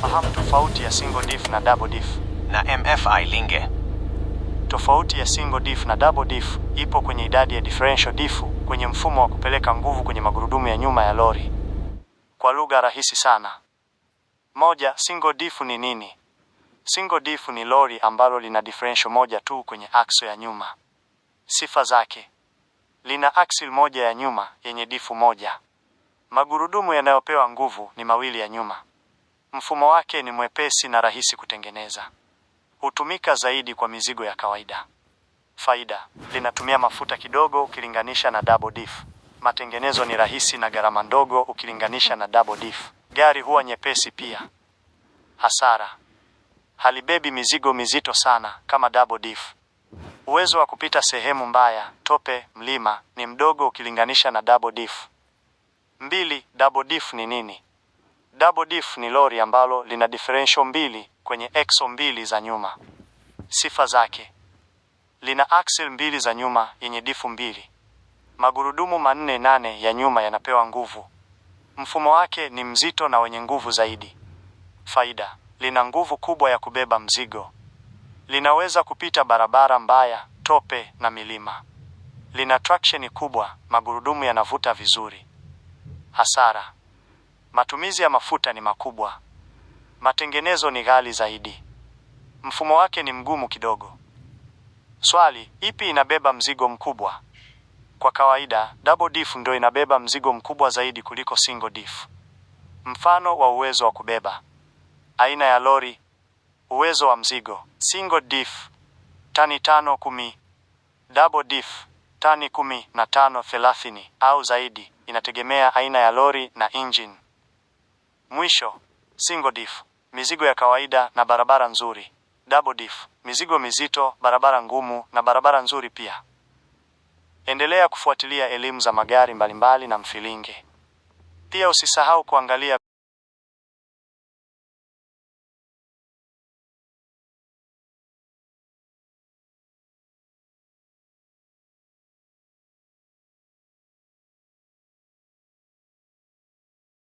Fahamu tofauti ya single diff na double diff. Na MFI linge. Tofauti ya single diff na double diff ipo kwenye idadi ya differential diff kwenye mfumo wa kupeleka nguvu kwenye magurudumu ya nyuma ya lori. Kwa lugha rahisi sana. Moja, single diff ni nini? Single diff ni lori ambalo lina differential moja tu kwenye axle ya nyuma. Sifa zake: lina axle moja ya nyuma yenye diff moja. Magurudumu yanayopewa nguvu ni mawili ya nyuma. Mfumo wake ni mwepesi na rahisi kutengeneza. Hutumika zaidi kwa mizigo ya kawaida. Faida: linatumia mafuta kidogo ukilinganisha na double diff. Matengenezo ni rahisi na gharama ndogo ukilinganisha na double diff. Gari huwa nyepesi pia. Hasara: halibebi mizigo mizito sana kama double diff. Uwezo wa kupita sehemu mbaya, tope, mlima ni mdogo ukilinganisha na double diff. 2. Double diff ni nini? Double diff ni lori ambalo lina differential mbili kwenye axle mbili za nyuma. Sifa zake: lina axle mbili za nyuma yenye diff mbili. Magurudumu manne nane ya nyuma yanapewa nguvu. Mfumo wake ni mzito na wenye nguvu zaidi. Faida: lina nguvu kubwa ya kubeba mzigo. Linaweza kupita barabara mbaya, tope na milima. Lina traction kubwa, magurudumu yanavuta vizuri. Hasara: matumizi ya mafuta ni makubwa. Matengenezo ni ghali zaidi. Mfumo wake ni mgumu kidogo. Swali: ipi inabeba mzigo mkubwa? Kwa kawaida, double diff ndio inabeba mzigo mkubwa zaidi kuliko single diff. Mfano wa uwezo wa kubeba: aina ya lori, uwezo wa mzigo. Single diff tani 5-10, double diff tani 15-30 au zaidi, inategemea aina ya lori na engine. Mwisho: single diff mizigo ya kawaida na barabara nzuri. Double diff mizigo mizito, barabara ngumu na barabara nzuri pia. Endelea kufuatilia elimu za magari mbalimbali na mfilinge. Pia usisahau kuangalia